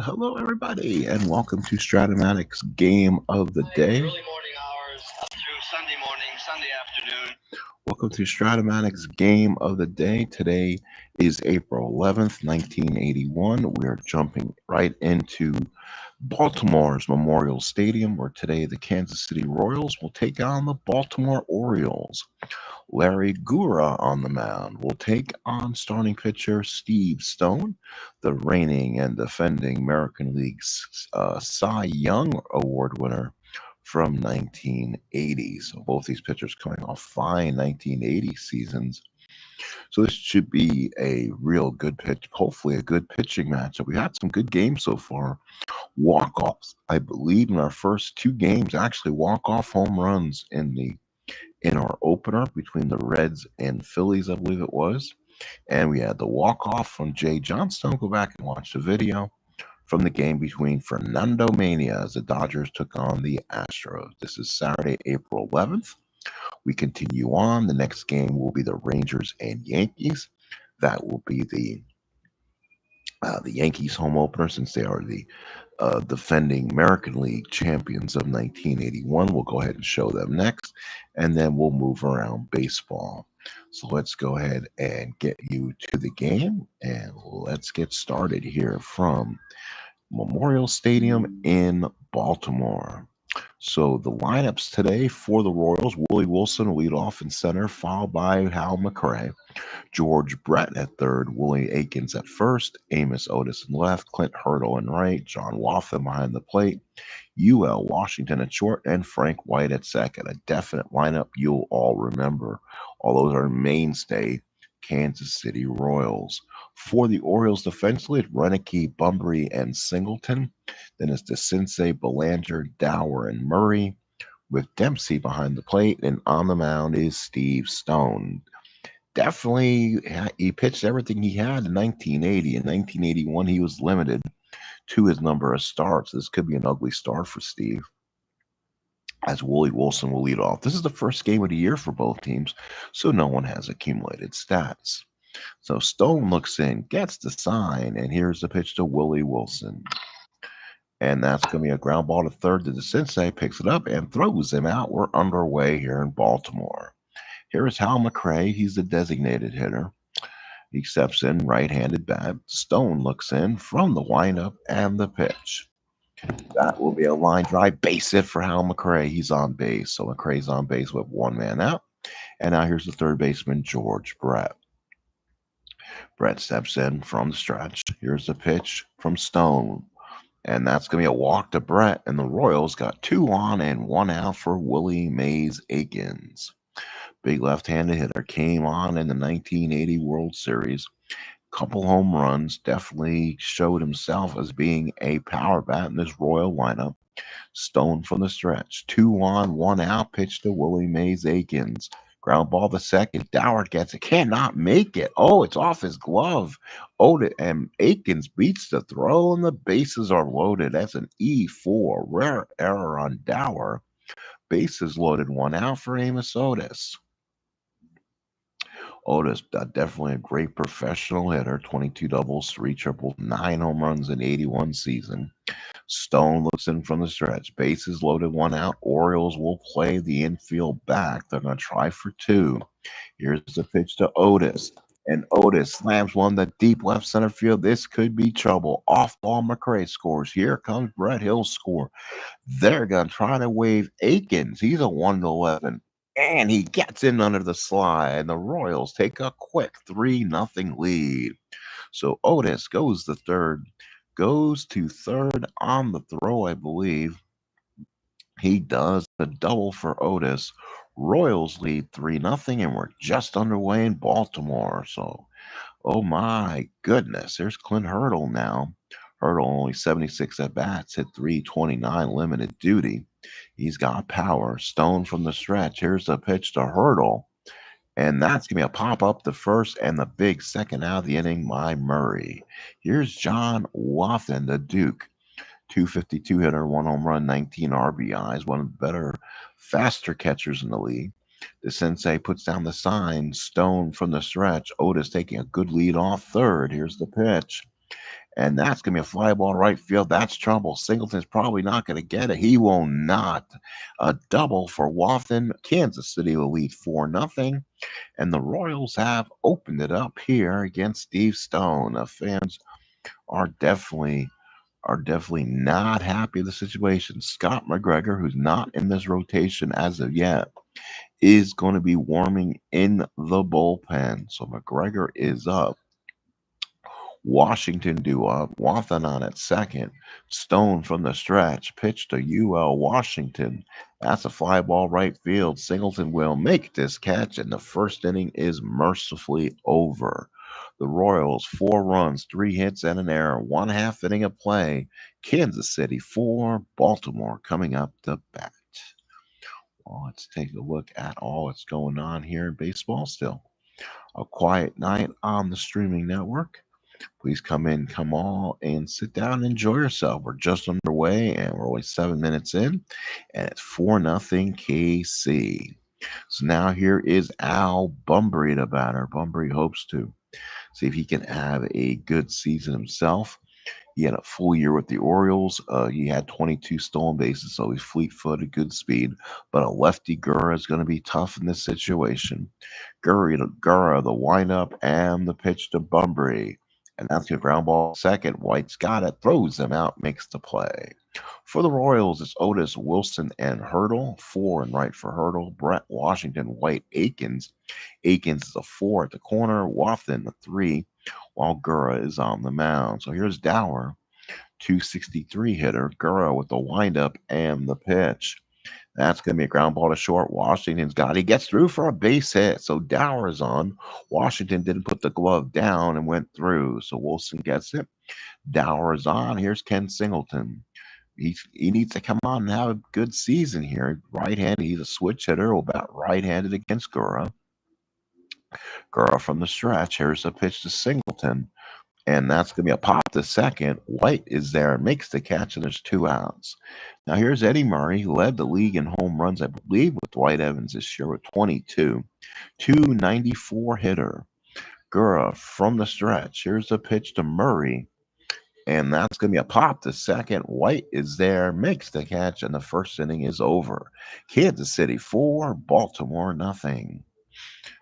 hello everybody, and welcome to Stratomatic's Game of the Day. Early morning hours up through Sunday morning, Sunday afternoon. Welcome to Stratomatic's Game of the Day. Today is April 11th, 1981. We're jumping right into Baltimore's Memorial Stadium, where today the Kansas City Royals will take on the Baltimore Orioles. Larry Gura on the mound will take on starting pitcher Steve Stone, the reigning and defending American League's Cy Young Award winner from 1980. So both these pitchers coming off fine 1980 seasons. So this should be a real good pitch, hopefully a good pitching matchup. We had some good games so far. Walk-offs, I believe, in our first two games, actually walk-off home runs in our opener between the Reds and Phillies, I believe it was. And we had the walk-off from Jay Johnstone. Go back and watch the video from the game between Fernando Mania as the Dodgers took on the Astros. This is Saturday, April 11th. We continue on. The next game will be the Rangers and Yankees. That will be the Yankees home opener, since they are the defending American League champions of 1981. We'll go ahead and show them next, and then we'll move around baseball. So let's go ahead and get you to the game, and let's get started here from Memorial Stadium in Baltimore. So the lineups today for the Royals: Willie Wilson will lead off in center, followed by Hal McRae. George Brett at third, Willie Aikens at first, Amos Otis in left, Clint Hurdle in right, John Wathen behind the plate, UL Washington at short, and Frank White at second. A definite lineup you'll all remember. All those are mainstay Kansas City Royals. For the Orioles defensively, it's Renicky, Bunbury, and Singleton. Then it's DeCinces, Belanger, Dower, and Murray, with Dempsey behind the plate, and on the mound is Steve Stone. Definitely, he pitched everything he had in 1980. In 1981, he was limited to his number of starts. This could be an ugly start for Steve, as Willie Wilson will lead off. This is the first game of the year for both teams, so no one has accumulated stats. So Stone looks in, gets the sign, and here's the pitch to Willie Wilson. And that's going to be a ground ball to third. The Sensei picks it up and throws him out. We're underway here in Baltimore. Here is Hal McRae. He's the designated hitter. He steps in, right-handed bat. Stone looks in from the windup and the pitch. That will be a line drive, base hit for Hal McRae. He's on base. So McRae's on base with one man out. And now here's the third baseman, George Brett. Brett steps in from the stretch. Here's the pitch from Stone. And that's going to be a walk to Brett. And the Royals got 2 on and 1 out for Willie Mays Aikens. Big left-handed hitter, came on in the 1980 World Series. Couple home runs, definitely showed himself as being a power bat in this Royal lineup. Stone from the stretch, 2 on, 1 out, pitch to Willie Mays Aikens. Ground ball to second. Dower gets it, cannot make it. Oh, it's off his glove. Otis and Aikens beats the throw, and the bases are loaded. That's an E4. Rare error on Dower. Bases loaded, 1 out for Amos Otis. Otis, definitely a great professional hitter. 22 doubles, 3 triples, 9 home runs in 81 season. Stone looks in from the stretch. Bases loaded, 1 out. Orioles will play the infield back. They're going to try for 2. Here's the pitch to Otis. And Otis slams one to deep left center field. This could be trouble. Off ball, McRae scores. Here comes Brett Hill score. They're going to try to wave Aikens. He's a 1-11. And he gets in under the slide. And the Royals take a quick 3-0 lead. So Otis goes to third on the throw, I believe. He does the double for Otis. Royals lead 3-0, and we're just underway in Baltimore. So, oh my goodness, there's Clint Hurdle now. Hurdle only 76 at bats, hit 329 limited duty. He's got power. Stone from the stretch. Here's the pitch to Hurdle. And that's going to be a pop up the first and the big second out of the inning by Murray. Here's John Wathen, the Duke. 252 hitter, 1 home run, 19 RBIs, one of the better, faster catchers in the league. The Sensei puts down the sign. Stone from the stretch. Otis taking a good lead off third. Here's the pitch. And that's going to be a fly ball right field. That's trouble. Singleton's probably not going to get it. He will not. A double for Watson. Kansas City will lead 4-0. And the Royals have opened it up here against Steve Stone. Fans are definitely not happy with the situation. Scott McGregor, who's not in this rotation as of yet, is going to be warming in the bullpen. So McGregor is up. Washington due up. Wathan on at second. Stone from the stretch. Pitch to UL Washington. That's a fly ball right field. Singleton will make this catch, and the first inning is mercifully over. The Royals, 4 runs, 3 hits, and an error. One half inning of play. Kansas City, 4. Baltimore coming up to bat. Well, let's take a look at all that's going on here in baseball still. A quiet night on the streaming network. Please come in, come all, and sit down and enjoy yourself. We're just underway, and we're only 7 minutes in, and it's 4-0 KC. So now here is Al Bunbury to batter. Bunbury hopes to see if he can have a good season himself. He had a full year with the Orioles. He had 22 stolen bases, so he's fleet-footed, good speed. But a lefty Gura is going to be tough in this situation. Gura, the windup, and the pitch to Bunbury. And that's your ground ball second. White's got it, throws him out, makes the play. For the Royals, it's Otis, Wilson, and Hurdle. 4 and right for Hurdle. Brett Washington, White, Akins. Akins is a 4 at the corner. Wathan, the 3, while Gura is on the mound. So here's Dower, 263 hitter. Gura with the windup and the pitch. That's going to be a ground ball to short. Washington's got it. He gets through for a base hit. So Dower is on. Washington didn't put the glove down and went through. So Wilson gets it. Dower is on. Here's Ken Singleton. He needs to come on and have a good season here. Right-handed. He's a switch hitter. About right-handed against Gura. Gura from the stretch. Here's a pitch to Singleton. And that's going to be a pop to second. White is there, makes the catch, and there's 2 outs. Now here's Eddie Murray, who led the league in home runs, I believe, with Dwight Evans this year with 22. 294 hitter. Gura from the stretch. Here's a pitch to Murray. And that's going to be a pop to second. White is there, makes the catch, and the first inning is over. Kansas City 4, Baltimore nothing.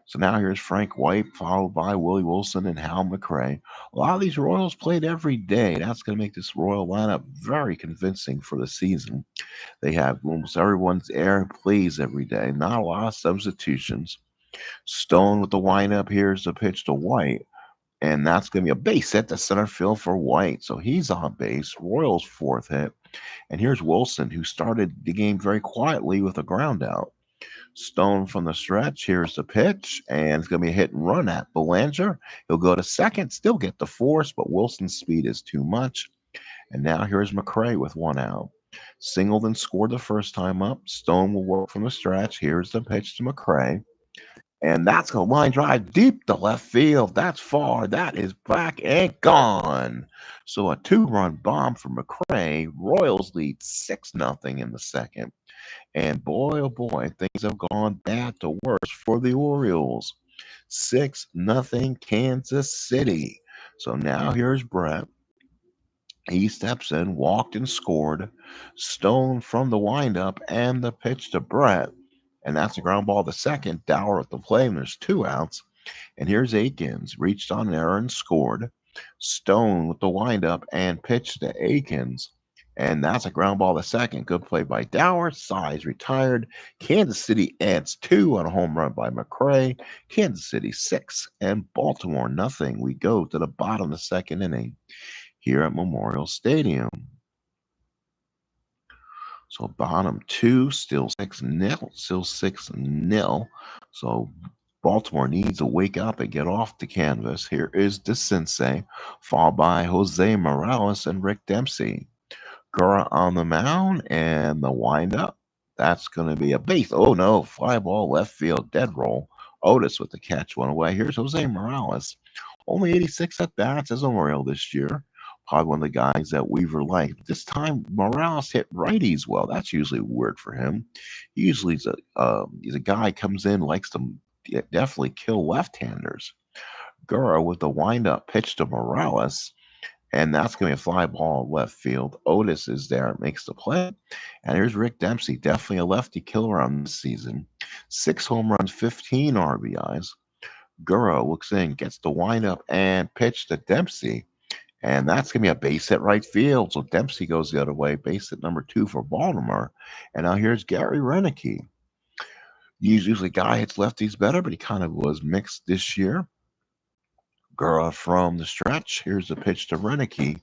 So now here's Frank White, followed by Willie Wilson and Hal McRae. A lot of these Royals played every day. That's going to make this Royal lineup very convincing for the season. They have almost everyone's air plays every day. Not a lot of substitutions. Stone with the windup. Here's the pitch to White. And that's going to be a base hit to center field for White. So he's on base. Royals' fourth hit. And here's Wilson, who started the game very quietly with a ground out. Stone from the stretch. Here's the pitch, and it's going to be a hit and run at Belanger. He'll go to second, still get the force, but Wilson's speed is too much. And now here's McRae with 1 out. Singleton scored the first time up. Stone will work from the stretch. Here's the pitch to McRae. And that's a line drive deep to left field. That's far. That is back and gone. So a 2-run bomb for McRae. Royals lead 6-0 in the second. And boy, oh boy, things have gone bad to worse for the Orioles. 6-0 Kansas City. So now here's Brett. He steps in, walked and scored. Stone from the windup and the pitch to Brett. And that's a ground ball to second. Dower at the play, and there's 2 outs. And here's Akins, reached on there and scored. Stone with the windup and pitch to Akins. And that's a ground ball to second. Good play by Dower. Size retired. Kansas City adds 2 on a home run by McRae. Kansas City 6 and Baltimore nothing. We go to the bottom of the second inning here at Memorial Stadium. So bottom 2, still 6-0, still 6-0. So Baltimore needs to wake up and get off the canvas. Here is DeCince, followed by Jose Morales and Rick Dempsey. Gura on the mound and the windup. That's going to be a base. Oh no, fly ball left field, dead roll. Otis with the catch, one away. Here's Jose Morales. Only 86 at bats as a Royal this year. Probably one of the guys that Weaver liked. This time, Morales hit righties well. That's usually weird for him. Usually, he's a guy comes in likes to definitely kill left-handers. Gura with the windup pitch to Morales. and that's going to be a fly ball left field. Otis is there, makes the play. And here's Rick Dempsey, definitely a lefty killer on this season. 6 home runs, 15 RBIs. Gura looks in, gets the windup and pitch to Dempsey. And that's going to be a base hit right field. So Dempsey goes the other way, base hit number 2 for Baltimore. And now here's Gary Renicky. Usually, guy hits lefties better, but he kind of was mixed this year. Gura from the stretch. Here's the pitch to Renicky.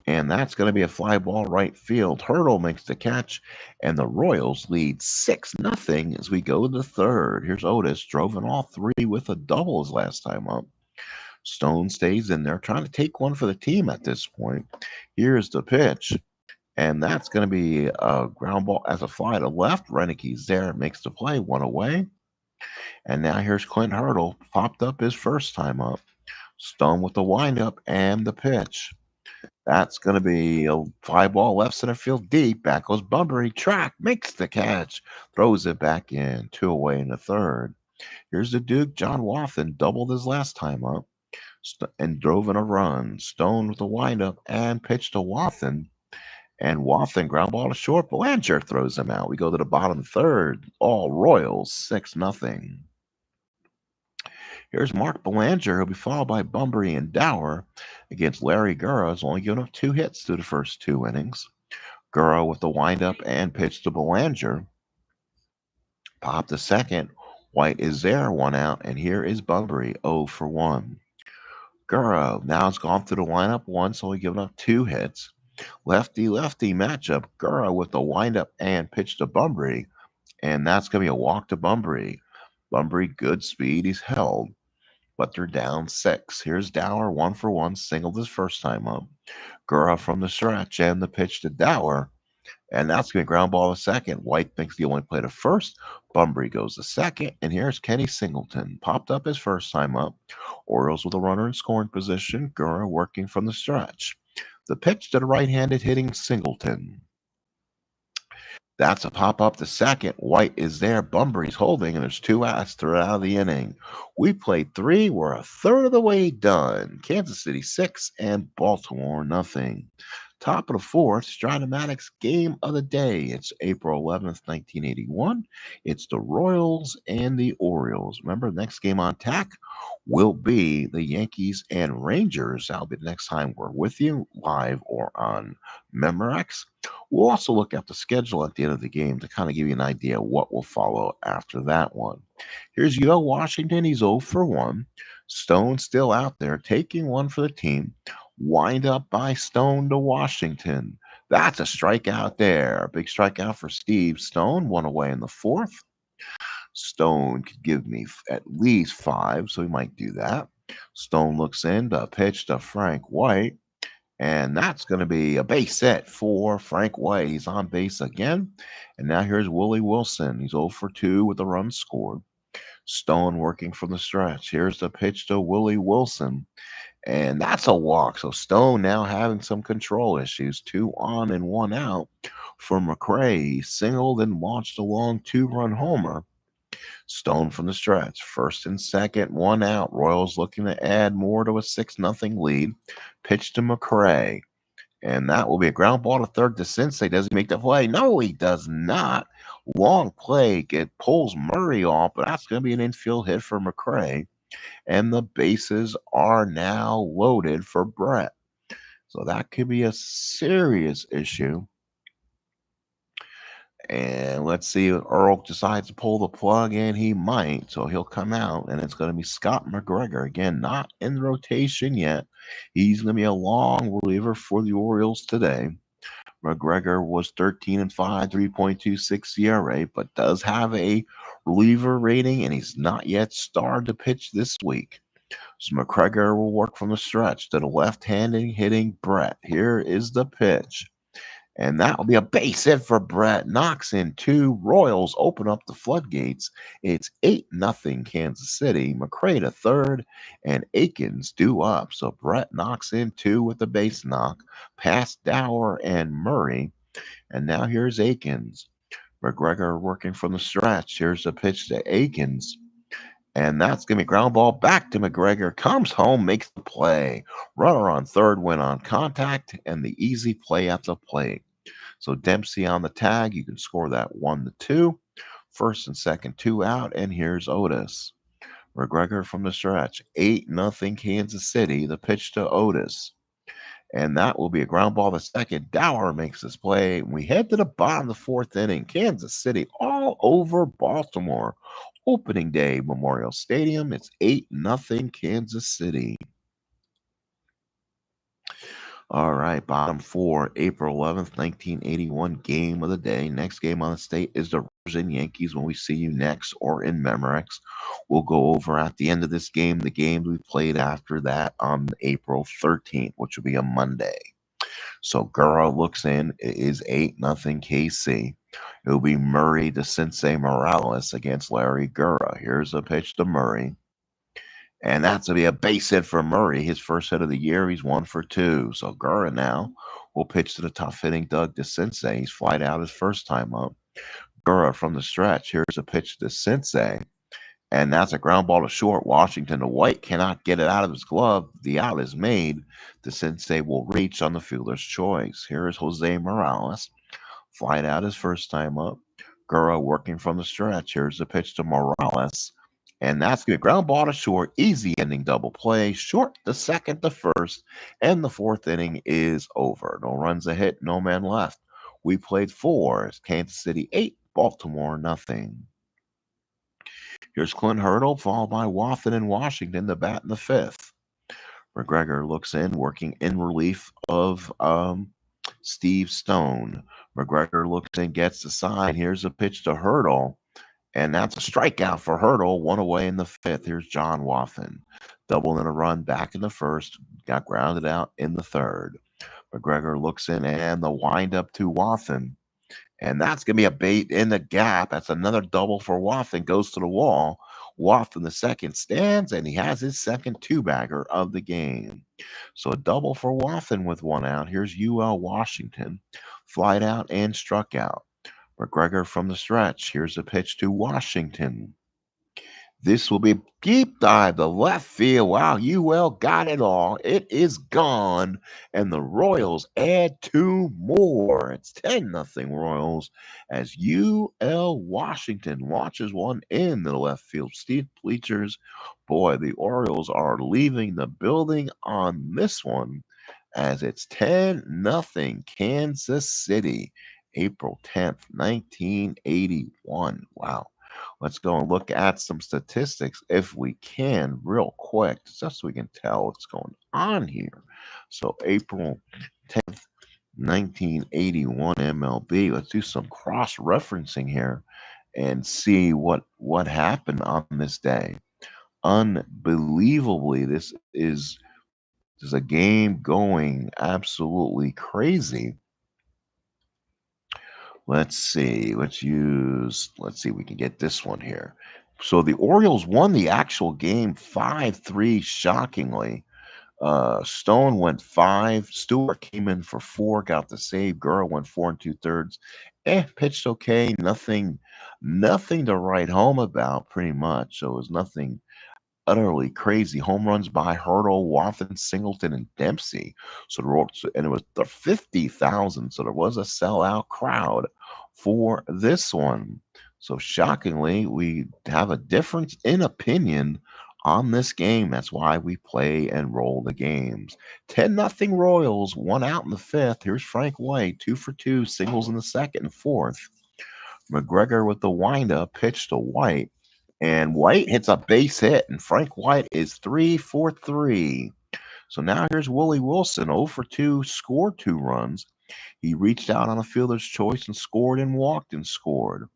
And that's going to be a fly ball right field. Hurdle makes the catch, and the Royals lead 6-0 as we go to the third. Here's Otis, drove in all three with a double his last time up. Stone stays in there, trying to take one for the team at this point. Here's the pitch, and that's going to be a ground ball as a fly to left. Renicke's there, makes the play, one away. And now here's Clint Hurdle, popped up his first time up. Stone with the windup and the pitch. That's going to be a fly ball left center field deep. Back goes Bunbury. Track makes the catch. Throws it back in. Two away in the third. Here's the Duke. John Wathan doubled his last time up and drove in a run. Stone with the windup and pitch to Wathan. And Wathan ground ball to short. Belanger throws him out. We go to the bottom third. All Royals 6-0. Here's Mark Belanger, who'll be followed by Bunbury and Dower against Larry Gura, who's only given up 2 hits through the first 2 innings. Gura with the windup and pitch to Belanger. Pop to second. White is there, one out, and here is Bunbury, 0 for 1. Gura now has gone through the lineup once, only given up 2 hits. Lefty lefty matchup. Gura with the windup and pitch to Bunbury, and that's going to be a walk to Bunbury. Bunbury, good speed, he's held, but they're down 6. Here's Dower, 1 for 1, singled his first time up. Gura from the stretch and the pitch to Dower. And that's going to ground ball to second. White thinks the only play to first. Bunbury goes to second. And here's Kenny Singleton. Popped up his first time up. Orioles with a runner in scoring position. Gura working from the stretch. The pitch to the right-handed hitting Singleton. That's a pop up to second. White is there. Bunbury's holding, and there's 2 outs throughout the inning. We played 3. We're a third of the way done. Kansas City 6 and Baltimore nothing. Top of the fourth, Stratomatic's game of the day. It's April 11th, 1981. It's the Royals and the Orioles. Remember, the next game on tack will be the Yankees and Rangers. That'll be the next time we're with you, live or on Memorex. We'll also look at the schedule at the end of the game to kind of give you an idea of what will follow after that one. Here's Yo Washington. He's 0 for 1. Stone still out there taking one for the team. Wind up by Stone to Washington. That's a strikeout there. A big strikeout for Steve Stone. One away in the fourth. Stone could give me at least 5, so he might do that. Stone looks in to pitch to Frank White. And that's going to be a base hit for Frank White. He's on base again. And now here's Willie Wilson. He's 0 for 2 with a run scored. Stone working from the stretch. Here's the pitch to Willie Wilson. And that's a walk. So Stone now having some control issues. 2 on and 1 out for McRae. He singled and launched a long 2-run homer. Stone from the stretch. First and second, 1 out. Royals looking to add more to a 6-0 lead. Pitch to McRae. And that will be a ground ball to third to Sensei. Does he make the play? No, he does not. Long play. It pulls Murray off, but that's going to be an infield hit for McRae. And the bases are now loaded for Brett. So that could be a serious issue. And let's see if Earl decides to pull the plug, and he might. So he'll come out, and it's going to be Scott McGregor. Again, not in the rotation yet. He's going to be a long reliever for the Orioles today. McGregor was 13 and 5, 3.26 ERA, but does have a reliever rating, and he's not yet started to pitch this week. So McGregor will work from the stretch to the left-handed hitting Brett. Here is the pitch. And that will be a base hit for Brett. Knocks in 2. Royals open up the floodgates. It's 8-0 Kansas City. McRae to third, and Akins due up. So Brett knocks in 2 with the base knock, past Dower and Murray. And now here's Akins. McGregor working from the stretch. Here's the pitch to Akins. And that's going to be ground ball back to McGregor. Comes home, makes the play. Runner on third went on contact and the easy play at the plate. So Dempsey on the tag. You can score that 1-2. First and second, two out. And here's Otis. McGregor from the stretch. 8-0 Kansas City. The pitch to Otis. And that will be a ground ball to second. Dower makes this play. We head to the bottom of the fourth inning. Kansas City all over Baltimore. Opening day, Memorial Stadium. It's 8-0 Kansas City. All right, bottom four, April 11th, 1981, game of the day. Next game on the state is the Rangers and Yankees when we see you next or in Memorex. We'll go over at the end of this game the games we played after that on April 13th, which will be a Monday. So Gura looks in. It is 8-0 KC. It'll be Murray to Sensei Morales against Larry Gura. Here's a pitch to Murray. And that's going to be a base hit for Murray. His first hit of the year. He's 1 for 2. So Gura now will pitch to the tough hitting Doug DeCinces. He's flied out his first time up. Gura from the stretch. Here's a pitch to DeCinces. And that's a ground ball to short. Washington to White cannot get it out of his glove. The out is made. DeCinces will reach on the fielder's choice. Here is Jose Morales. Flying out his first time up. Gura working from the stretch. Here's the pitch to Morales. And that's going to be a ground ball to short. Easy ending double play. Short the second to first. And the fourth inning is over. No runs a hit, no man left. We played four. Kansas City 8, Baltimore nothing. Here's Clint Hurdle, followed by Wathan and Washington, the bat in the fifth. McGregor looks in, working in relief of Steve Stone. McGregor looks in, gets the sign. Here's a pitch to Hurdle. And that's a strikeout for Hurdle. One away in the fifth. Here's John Wathan. Double in a run back in the first. Got grounded out in the third. McGregor looks in and the windup to Wathan. And that's going to be a bait in the gap. That's another double for Wathan. Goes to the wall. Wathan, the second, stands, and he has his second two-bagger of the game. So a double for Wathan with one out. Here's UL Washington. Flied out and struck out. McGregor from the stretch. Here's a pitch to Washington. This will be a deep dive to left field. Wow, UL got it all. It is gone. And the Royals add two more. It's 10-0 Royals as UL Washington launches one in the left field. Steve Bleachers, boy, the Orioles are leaving the building on this one as it's 10-0 Kansas City, April 10th, 1981. Wow. Let's go and look at some statistics if we can, real quick, just so we can tell what's going on here. So, April 10th, 1981 MLB. Let's do some cross referencing here and see what happened on this day. Unbelievably, this is a game going absolutely crazy. Let's see. Let's see if we can get this one here. So the Orioles won the actual game 5-3, shockingly. Stone went five. Stewart came in for four, got the save. Gura went 4 2/3. Pitched okay. Nothing to write home about, pretty much. So it was nothing utterly crazy. Home runs by Hurdle, Wathan, Singleton, and Dempsey. And it was the 50,000. So there was a sellout crowd for this one. So shockingly, we have a difference in opinion on this game. That's why we play and roll the games. 10-0 Royals, one out in the fifth. Here's Frank White, 2 for 2, singles in the second and fourth. McGregor with the windup, pitch to White. And White hits a base hit, and Frank White is 3 for 3. So now here's Willie Wilson, 0 for 2, scored 2 runs. He reached out on a fielder's choice and scored and walked and scored.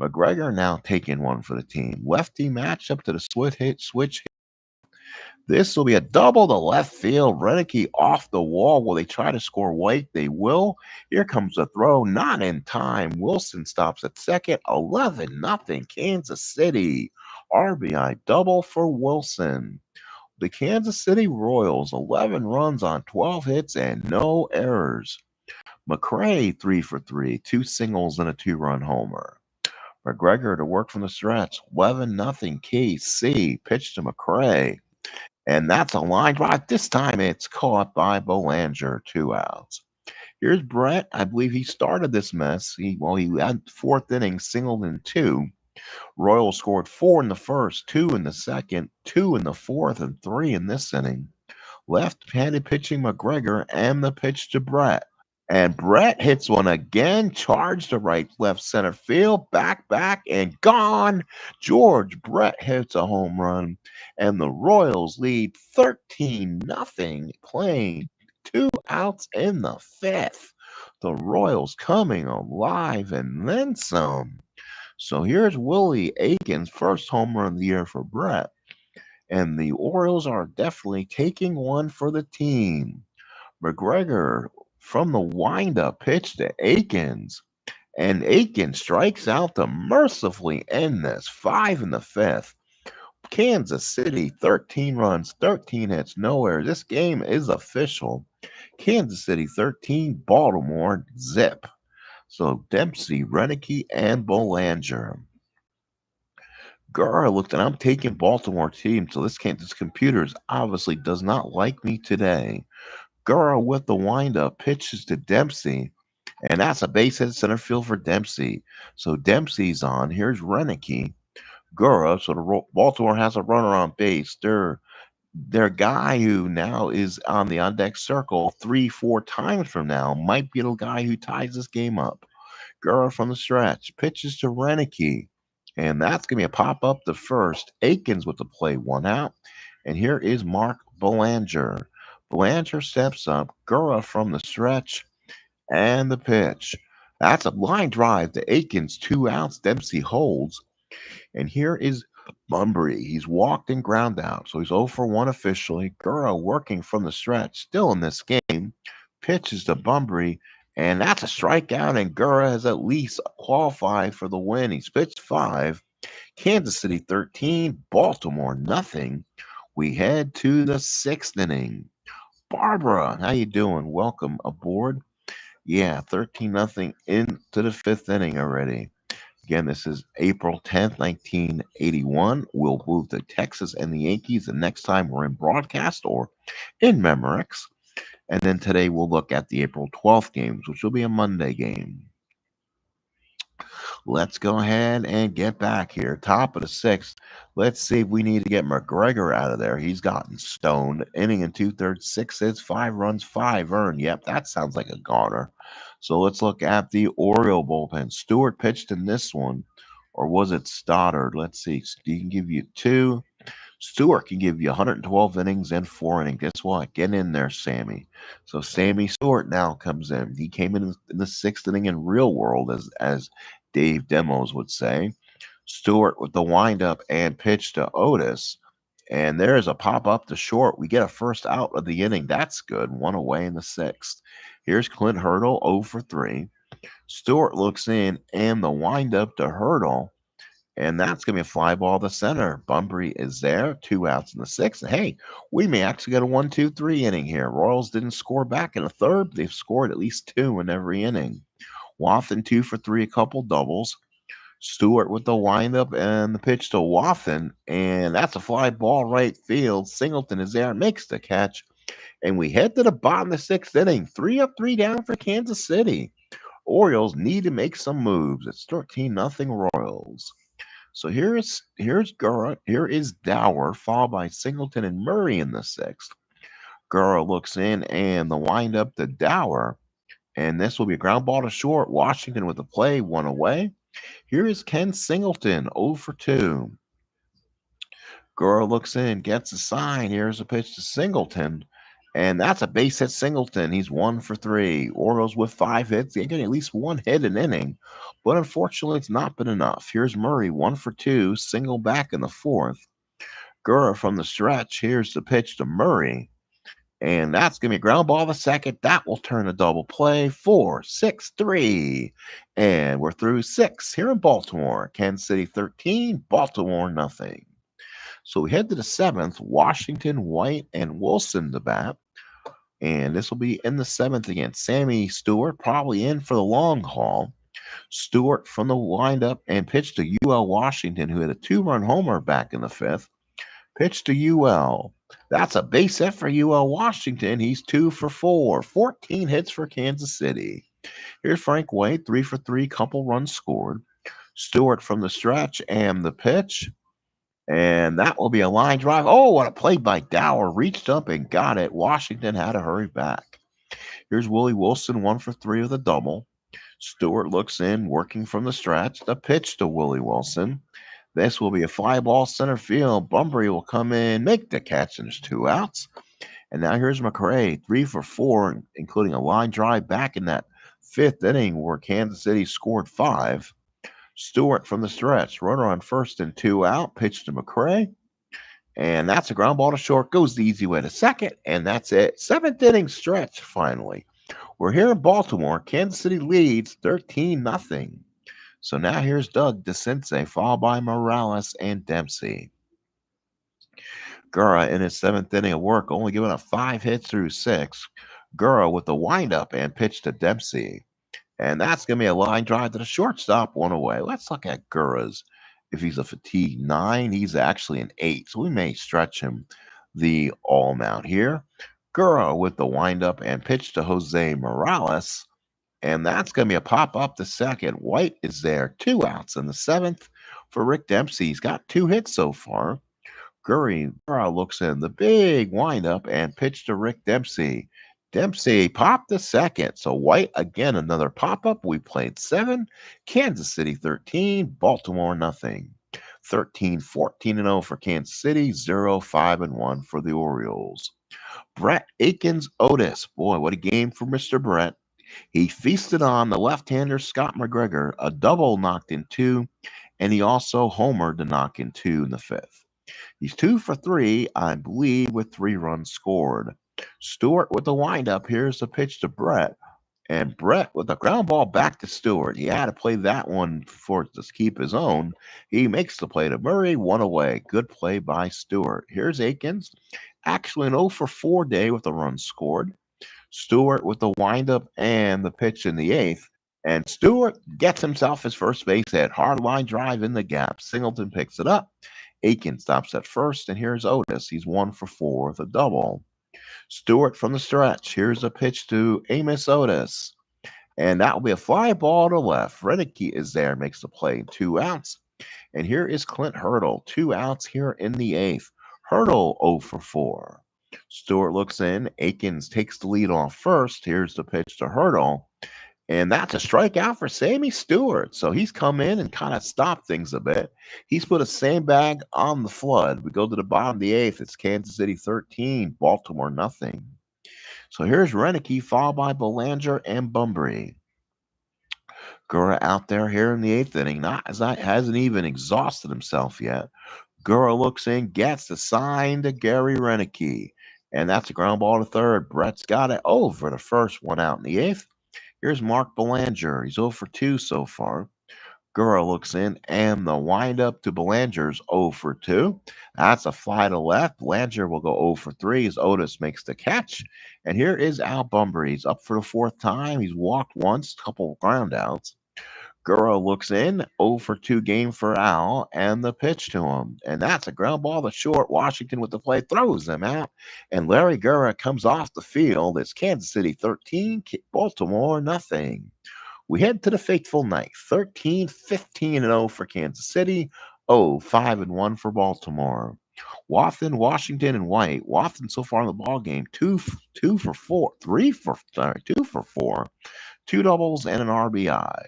McGregor now taking one for the team. Lefty matchup to the switch. This will be a double to left field. Renicky off the wall. Will they try to score White? They will. Here comes a throw. Not in time. Wilson stops at second. 11-0 Kansas City. RBI double for Wilson. The Kansas City Royals, 11 runs on 12 hits and no errors. McRae, 3 for 3, 2 singles and a 2-run homer. McGregor to work from the stretch. 11-0 KC. Pitch to McCray. And that's a line drive. This time it's caught by Belanger. 2 outs. Here's Brett. I believe he started this mess. He had fourth inning, singled in two. Royals scored four in the first, two in the second, two in the fourth, and three in this inning. Left-handed pitching McGregor and the pitch to Brett. And Brett hits one again, charged to right, left center field, back, and gone. George Brett hits a home run, and the Royals lead 13-0, playing 2 outs in the fifth. The Royals coming alive and then some. So here's Willie Aiken's first home run of the year for Brett, and the Orioles are definitely taking one for the team. McGregor from the windup pitch to Akins, and Akins strikes out to mercifully end this. Five in the fifth. Kansas City, 13 runs, 13 hits, nowhere. This game is official. Kansas City 13, Baltimore zip. So Dempsey, Renicky, and Bolanger. Gura looked, and I'm taking Baltimore team, so this computers obviously does not like me today. Gura with the windup pitches to Dempsey, and that's a base hit center field for Dempsey. So Dempsey's on. Here's Renicky. Gura, so Baltimore has a runner on base. Their guy who now is on the on deck circle 3, 4 times from now might be the guy who ties this game up. Gura from the stretch pitches to Renicky, and that's going to be a pop up to first. Akins with the play, 1 out. And here is Mark Belanger. Belanger steps up. Gura from the stretch and the pitch. That's a line drive to Akins, 2 outs. Dempsey holds. And here is Bunbury. He's walked and ground out. So he's 0 for 1 officially. Gura working from the stretch, still in this game. Pitches to Bunbury, and that's a strikeout. And Gura has at least qualified for the win. He's pitched five. Kansas City 13, Baltimore nothing. We head to the sixth inning. Barbara, how you doing? Welcome aboard. Yeah, 13-0 into the fifth inning already. Again, this is April 10th, 1981. We'll move to Texas and the Yankees the next time we're in broadcast or in Memorex. And then today we'll look at the April 12th games, which will be a Monday game. Let's go ahead and get back here. Top of the sixth. Let's see if we need to get McGregor out of there. He's gotten stoned. Inning and two-thirds, 6 hits, 5 runs, 5 earned. Yep, that sounds like a goner. So let's look at the Oriole bullpen. Stewart pitched in this one, or was it Stoddard? Let's see. He can give you two. Stewart can give you 112 innings and 4 innings. Guess what? Get in there, Sammy. So Sammy Stewart now comes in. He came in the sixth inning in real world, as Dave Demos would say. Stewart with the windup and pitch to Otis. And there's a pop up to short. We get a first out of the inning. That's good. One away in the sixth. Here's Clint Hurdle, 0 for 3. Stewart looks in, and the windup to Hurdle. And that's going to be a fly ball to center. Bunbury is there, 2 outs in the sixth. Hey, we may actually get a 1, 2, 3 inning here. Royals didn't score back in the third. They've scored at least two in every inning. Wathan 2 for 3, a couple doubles. Stewart with the windup and the pitch to Wathan. And that's a fly ball right field. Singleton is there, makes the catch. And we head to the bottom of the sixth inning. 3 up, 3 down for Kansas City. Orioles need to make some moves. It's 13-0 Royals. So here's Gura. Here is Dower, followed by Singleton and Murray in the sixth. Gura looks in, and the windup to Dower. And this will be a ground ball to short. Washington with the play, one away. Here is Ken Singleton, 0 for 2. Gura looks in, gets a sign. Here's a pitch to Singleton. And that's a base hit Singleton. He's 1 for 3. Orioles with 5 hits. They're getting at least one hit an inning. But unfortunately, it's not been enough. Here's Murray, 1 for 2. Single back in the fourth. Gura from the stretch. Here's the pitch to Murray. And that's going to be a ground ball to second. That will turn a double play. 4, 6, 3. And we're through six here in Baltimore. Kansas City 13, Baltimore nothing. So we head to the seventh. Washington, White, and Wilson to bat. And this will be in the seventh again. Sammy Stewart probably in for the long haul. Stewart from the windup and pitched to UL Washington, who had a 2-run homer back in the fifth. Pitch to UL. That's a base hit for UL Washington. He's 2 for 4. 14 hits for Kansas City. Here's Frank White, 3 for 3, couple runs scored. Stewart from the stretch and the pitch. And that will be a line drive. Oh, what a play by Dower. Reached up and got it. Washington had to hurry back. Here's Willie Wilson, 1 for 3 with a double. Stewart looks in, working from the stretch. The pitch to Willie Wilson. This will be a fly ball center field. Bunbury will come in, make the catch, and there's 2 outs. And now here's McRae, 3 for 4, including a line drive back in that fifth inning where Kansas City scored 5. Stewart from the stretch, runner on first and 2 out, pitch to McRae. And that's a ground ball to short, goes the easy way to second, and that's it. Seventh inning stretch, finally. We're here in Baltimore. Kansas City leads 13-0. So now here's Doug DeCinces, followed by Morales and Dempsey. Gura in his seventh inning of work, only giving up 5 hits through 6. Gura with the windup and pitch to Dempsey. And that's going to be a line drive to the shortstop, 1 away. Let's look at Gura's. If he's a fatigue 9, he's actually an 8. So we may stretch him the all amount here. Gura with the windup and pitch to Jose Morales. And that's going to be a pop up to second. White is there. 2 outs in the seventh for Rick Dempsey. He's got 2 hits so far. Gura looks in the big windup and pitch to Rick Dempsey. Dempsey popped to second. So White again, another pop up. We played 7. Kansas City 13. Baltimore nothing. 13-14-0 for Kansas City. 0-5-1 for the Orioles. Brett Akins Otis. Boy, what a game for Mr. Brett. He feasted on the left-hander Scott McGregor, a double knocked in 2, and he also homered to knock in 2 in the fifth. He's 2 for 3, I believe, with 3 runs scored. Stewart with the windup. Here's the pitch to Brett. And Brett with a ground ball back to Stewart. He had to play that one for to keep his own. He makes the play to Murray, 1 away. Good play by Stewart. Here's Akins. Actually an 0 for 4 day with a run scored. Stewart with the windup and the pitch in the eighth. And Stewart gets himself his first base hit. Hard line drive in the gap. Singleton picks it up. Aiken stops at first, and here's Otis. He's 1 for 4 with a double. Stewart from the stretch. Here's a pitch to Amos Otis. And that will be a fly ball to left. Redicky is there, makes the play. 2 outs. And here is Clint Hurdle. 2 outs here in the eighth. Hurdle 0 for 4. Stewart looks in. Akins takes the lead off first. Here's the pitch to Hurdle. And that's a strikeout for Sammy Stewart. So he's come in and kind of stopped things a bit. He's put a sandbag on the flood. We go to the bottom of the eighth. It's Kansas City 13, Baltimore nothing. So here's Renicky, followed by Belanger and Bunbury. Gura out there here in the eighth inning, hasn't even exhausted himself yet. Gura looks in, gets the sign to Gary Renicky. And that's a ground ball to third. Brett's got it over the first, 1 out in the eighth. Here's Mark Belanger. He's 0 for 2 so far. Gura looks in, and the windup to Belanger's 0 for 2. That's a fly to left. Belanger will go 0 for 3 as Otis makes the catch. And here is Al Bunbury. He's up for the 4th time. He's walked once, couple ground outs. Gura looks in, 0 for 2 game for Al, and the pitch to him. And that's a ground ball to short. Washington with the play throws them out. And Larry Gura comes off the field. It's Kansas City 13, Baltimore nothing. We head to the fateful night. 13-15-0 for Kansas City. 0-5-1 for Baltimore. Wathan, Washington, and White. Wathan so far in the ball game, 2 for 4, 2 for 4, 2 doubles and an RBI.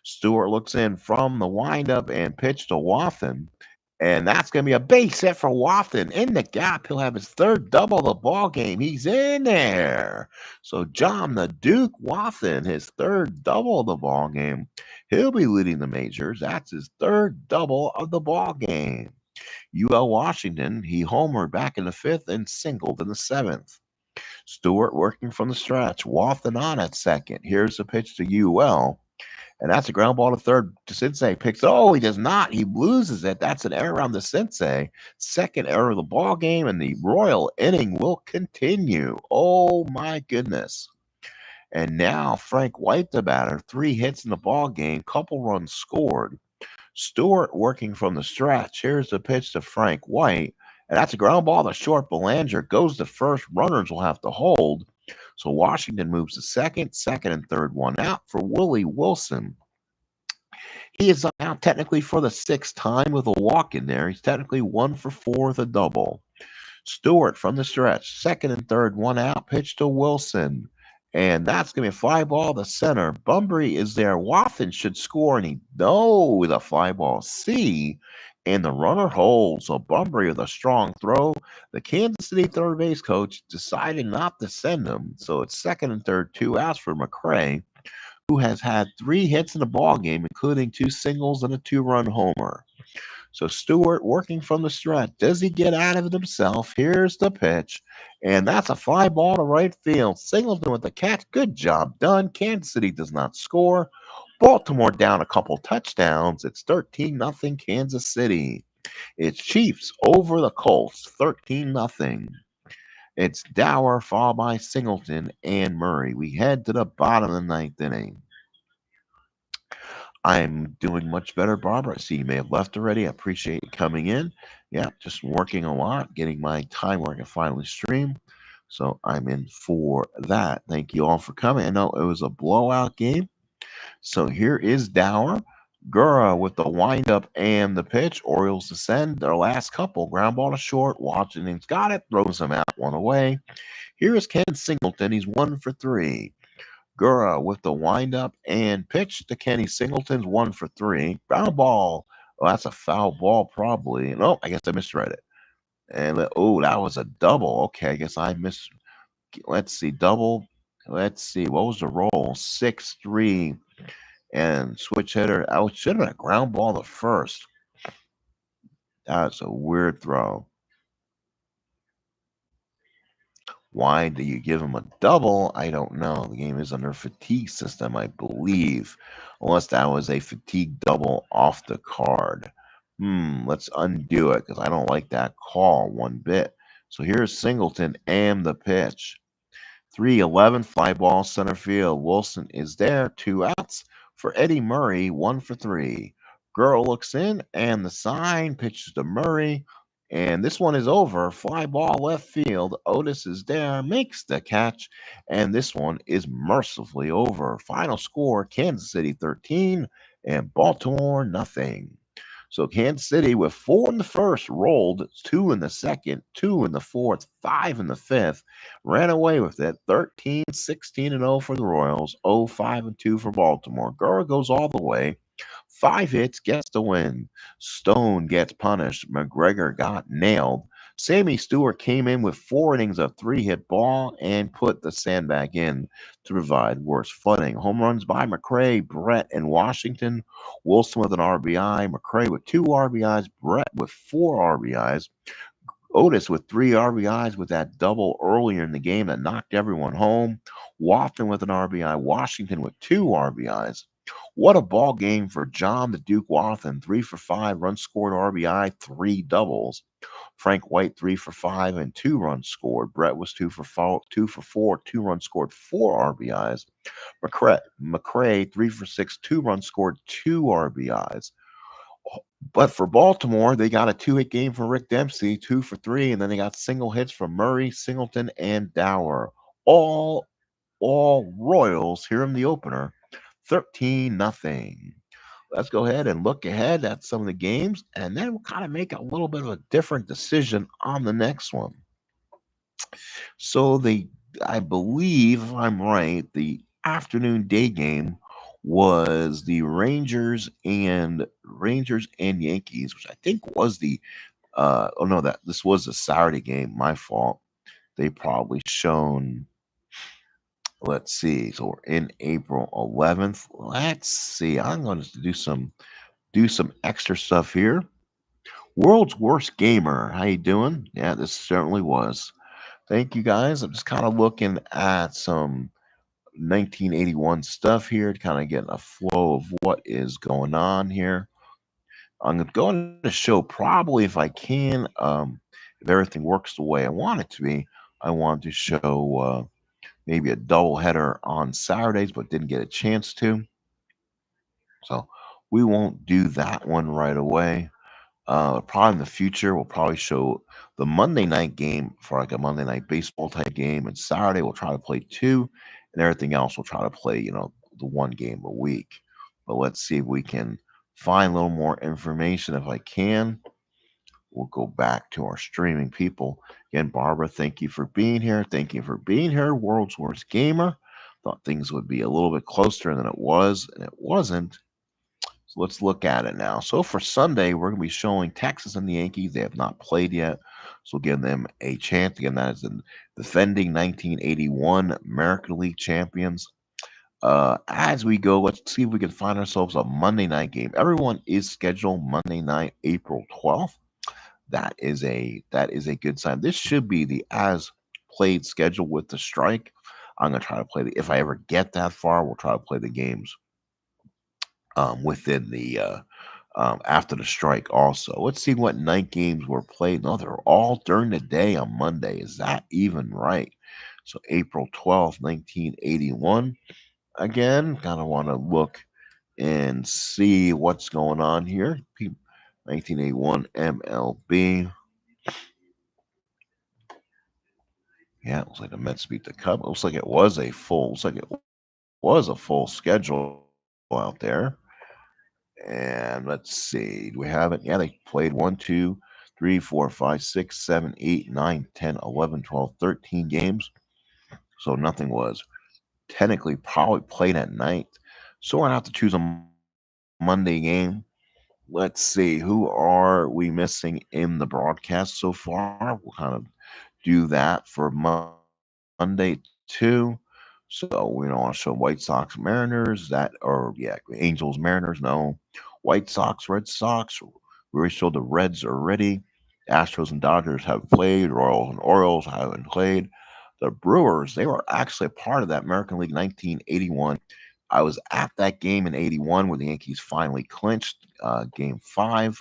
Stewart looks in from the windup and pitch to Wathan. And that's going to be a base hit for Wathan. In the gap, he'll have his 3rd double of the ball game. He's in there. So John the Duke Wathan, his 3rd double of the ball game. He'll be leading the majors. That's his 3rd double of the ball game. UL Washington, he homered back in the 5th and singled in the 7th. Stewart working from the stretch. Wathan on at second. Here's the pitch to UL. And that's a ground ball to third. DeCinces picks. Oh, he does not. He loses it. That's an error on DeCinces. 2nd error of the ball game, and the Royal inning will continue. Oh my goodness! And now Frank White, the batter, 3 hits in the ball game, couple runs scored. Stewart working from the stretch. Here's the pitch to Frank White. And that's a ground ball to short. Belanger goes to first. Runners will have to hold. So Washington moves to second, second and third, one out for Willie Wilson. He is now technically for the sixth time with a walk in there. He's technically 1 for 4 with a double. Stewart from the stretch, second and third, one out, pitch to Wilson. And that's going to be a fly ball to center. Bunbury is there. Watson should score, and he no, the fly ball C. And the runner holds. So Bunbury with a strong throw. The Kansas City third base coach decided not to send him. So it's second and third, 2 outs for McCray, who has had 3 hits in the ball game, including 2 singles and a 2-run homer. So Stewart working from the stretch. Does he get out of it himself? Here's the pitch. And that's a fly ball to right field. Singleton with the catch. Good job done. Kansas City does not score. Baltimore down a couple touchdowns. It's 13-0 Kansas City. It's Chiefs over the Colts, 13-0. It's Dower followed by Singleton and Murray. We head to the bottom of the ninth inning. I'm doing much better, Barbara. I see you may have left already. I appreciate you coming in. Yeah, just working a lot, getting my time where I can finally stream. So I'm in for that. Thank you all for coming. I know it was a blowout game. So here is Dower. Gura with the windup and the pitch. Orioles descend their last couple. Ground ball to short. Washington's got it. Throws him out, one away. Here is Ken Singleton. He's 1 for 3. Gura with the windup and pitch to Kenny Singleton's 1 for 3. Ground ball. Oh, that's a foul ball, probably. No, I guess I misread it. And oh, that was a double. Okay, I guess I missed. Let's see, double. Let's see, what was the roll? 6-3 and switch hitter. I should have been a ground ball to first. That's a weird throw. Why do you give him a double? I don't know. The game is under fatigue system, I believe. Unless that was a fatigue double off the card. Let's undo it because I don't like that call one bit. So here's Singleton and the pitch. 3-11 fly ball center field. Wilson is there. 2 outs for Eddie Murray. 1 for 3. Girl looks in and the sign pitches to Murray. And this one is over. Fly ball left field. Otis is there, makes the catch. And this one is mercifully over. Final score Kansas City 13 and Baltimore nothing. So Kansas City with 4 in the first rolled, 2 in the second, 2 in the fourth, 5 in the fifth, ran away with it. 13, 16 and 0 for the Royals, 0, 5 and 2 for Baltimore. Gurr goes all the way. 5 hits, gets the win. Stone gets punished. McGregor got nailed. Sammy Stewart came in with 4 innings of 3-hit ball and put the sandbag in to provide worse flooding. Home runs by McCray, Brett, and Washington. Wilson with an RBI, McCray with 2 RBIs, Brett with 4 RBIs, Otis with 3 RBIs with that double earlier in the game that knocked everyone home. Watson with an RBI, Washington with 2 RBIs. What a ball game for John the Duke Watson. 3 for 5, runs scored, RBI, 3 doubles. Frank White 3 for 5 and 2 runs scored. Brett was 2 for 4, 2 for 4, 2 runs scored, 4 RBIs. McCray 3 for 6, 2 runs scored, 2 RBIs. But for Baltimore, they got a 2-hit game from Rick Dempsey, 2 for 3, and then they got single hits from Murray, Singleton, and Dower. All Royals here in the opener, 13-0. Let's go ahead and look ahead at some of the games, and then we'll kind of make a little bit of a different decision on the next one. So I believe, if I'm right, the afternoon day game was the Rangers and Yankees, which I think was the oh no, that this was a Saturday game. My fault. They probably shown. Let's see. So we're in April 11th. Let's see. I'm going to do some extra stuff here. World's worst gamer. How you doing? Yeah, this certainly was. Thank you guys. I'm just kind of looking at some 1981 stuff here to kind of get a flow of what is going on here. I'm going to show probably if I can, if everything works the way I want it to be, I want to show maybe a doubleheader on Saturdays, but didn't get a chance to. So we won't do that one right away. Probably in the future, we'll probably show the Monday night game for like a Monday night baseball type game, and Saturday we'll try to play two, and everything else we'll try to play, the one game a week. But let's see if we can find a little more information. If I can, we'll go back to our streaming people. Again, Barbara, thank you for being here. Thank you for being here, World's Worst Gamer. Thought things would be a little bit closer than it was, and it wasn't. So let's look at it now. So for Sunday, we're going to be showing Texas and the Yankees. They have not played yet. So give them a chance. Again, that is the defending 1981 American League champions. As we go, let's see if we can find ourselves a Monday night game. Everyone is scheduled Monday night, April 12th. That is a good sign. This should be the as played schedule with the strike. I'm gonna try to play the if I ever get that far, we'll try to play the games within the after the strike also. Let's see what night games were played. No, they're all during the day on Monday. Is that even right? So April 12th, 1981. Again, kind of want to look and see what's going on here. 1981 MLB. Yeah, it looks like the Mets beat the Cubs. It looks like it was a full. Looks like it was a full schedule out there. And let's see, do we have it? Yeah, they played 1, 2, 3, 4, 5, 6, 7, 8, 9, 10, 11, 12, 13 games. So nothing was technically probably played at night. So we're gonna have to choose a Monday game. Let's see, who are we missing in the broadcast so far? We'll kind of do that for Monday too. So we don't want to show White Sox Mariners, that or yeah, Angels Mariners, no. White Sox Red Sox. We already showed the Reds already. Astros and Dodgers have played. Royals and Orioles haven't played. The Brewers, they were actually a part of that American League 1981. I was at that game in 81 where the Yankees finally clinched game five.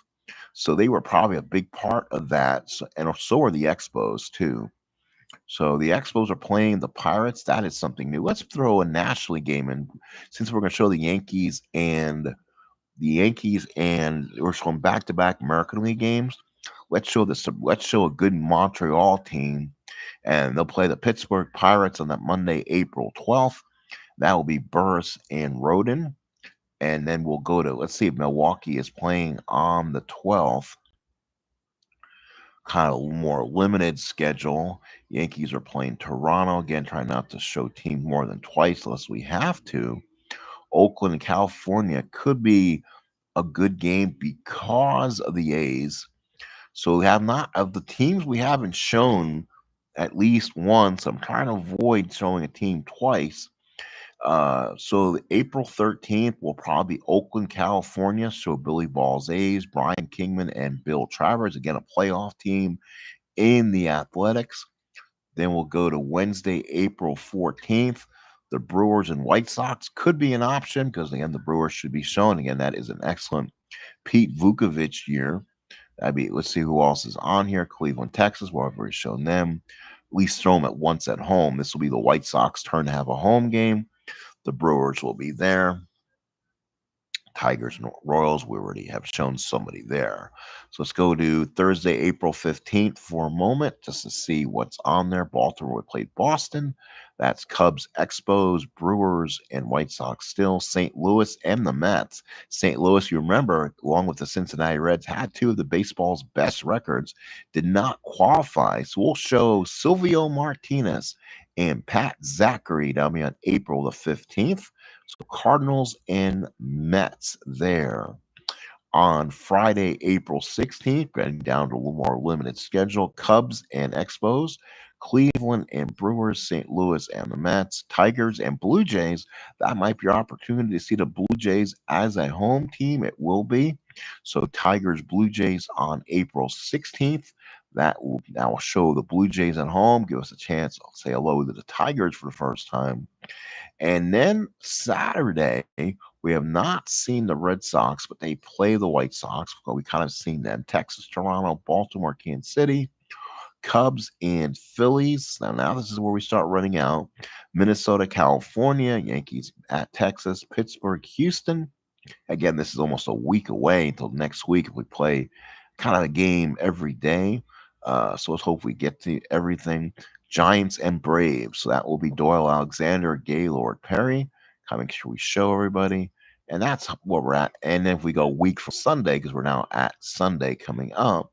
So they were probably a big part of that. So, and so are the Expos, too. So the Expos are playing the Pirates. That is something new. Let's throw a National League game in since we're going to show the Yankees and we're showing back-to-back American League games. Let's show a good Montreal team, and they'll play the Pittsburgh Pirates on that Monday, April 12th. That will be Burris and Roden, and then we'll go to let's see if Milwaukee is playing on the 12th. Kind of more limited schedule. Yankees are playing Toronto again, trying not to show teams more than twice unless we have to. Oakland and California could be a good game because of the A's. So we have not of the teams we haven't shown at least once. I'm trying to avoid showing a team twice. So April 13th will probably be Oakland, California. So Billy Balls A's, Brian Kingman, and Bill Travers. Again, a playoff team in the Athletics. Then we'll go to Wednesday, April 14th. The Brewers and White Sox could be an option because, again, the Brewers should be shown. Again, that is an excellent Pete Vukovich year. That'd be, let's see who else is on here. Cleveland, Texas, where I've already shown them. At least throw them at once at home. This will be the White Sox turn to have a home game. The Brewers will be there. Tigers and Royals, we already have shown somebody there. So let's go to Thursday, April 15th for a moment just to see what's on there. Baltimore would play Boston. That's Cubs, Expos, Brewers, and White Sox still. St. Louis and the Mets. St. Louis, you remember, along with the Cincinnati Reds, had two of the baseball's best records, did not qualify. So we'll show Silvio Martinez and Pat Zachary. That'll be on April the 15th. So Cardinals and Mets there on Friday, April 16th, getting down to a little more limited schedule. Cubs and Expos, Cleveland and Brewers, St. Louis and the Mets, Tigers and Blue Jays. That might be your opportunity to see the Blue Jays as a home team. It will be. So Tigers, Blue Jays on April 16th. That will show the Blue Jays at home. Give us a chance to say hello to the Tigers for the first time. And then Saturday, we have not seen the Red Sox, but they play the White Sox. Well, we kind of seen them. Texas, Toronto, Baltimore, Kansas City. Cubs and Phillies. Now this is where we start running out. Minnesota, California, Yankees at Texas, Pittsburgh, Houston. Again, this is almost a week away until next week if we play kind of a game every day. So let's hope we get to everything. Giants and Braves. So that will be Doyle Alexander, Gaylord Perry. Kind of make sure we show everybody. And that's where we're at. And then if we go a week from Sunday, because we're now at Sunday coming up,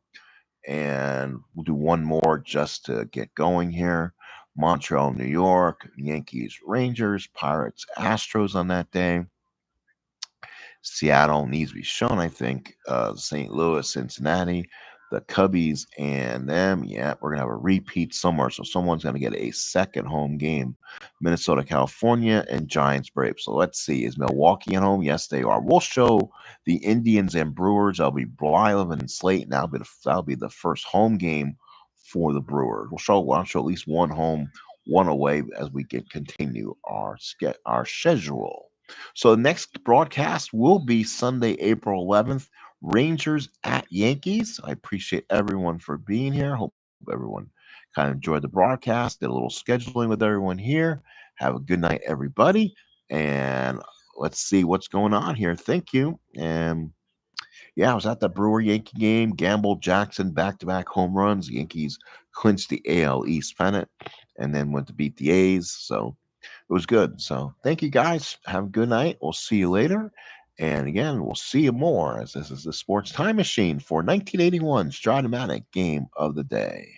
and we'll do one more just to get going here. Montreal, New York, Yankees, Rangers, Pirates, Astros on that day. Seattle needs to be shown, I think. St. Louis, Cincinnati, the Cubbies, and them. Yeah, we're going to have a repeat somewhere. So someone's going to get a second home game. Minnesota, California, and Giants, Braves. So let's see. Is Milwaukee at home? Yes, they are. We'll show the Indians and Brewers. That'll be Blythe and Slate. That'll be the first home game for the Brewers. I'll show at least one home, one away as we can continue our schedule. So the next broadcast will be Sunday, April 11th. Rangers at Yankees. I appreciate everyone for being here. Hope everyone kind of enjoyed the broadcast. Did a little scheduling with everyone here. Have a good night, everybody. And let's see what's going on here. Thank you. And yeah, I was at the Brewer Yankee game. Gamble, Jackson, back to back home runs. The Yankees clinched the AL East pennant and then went to beat the A's. So it was good. So thank you guys. Have a good night. We'll see you later. And again, we'll see you more as this is the Sports Time Machine for 1981 Stratomatic Game of the Day.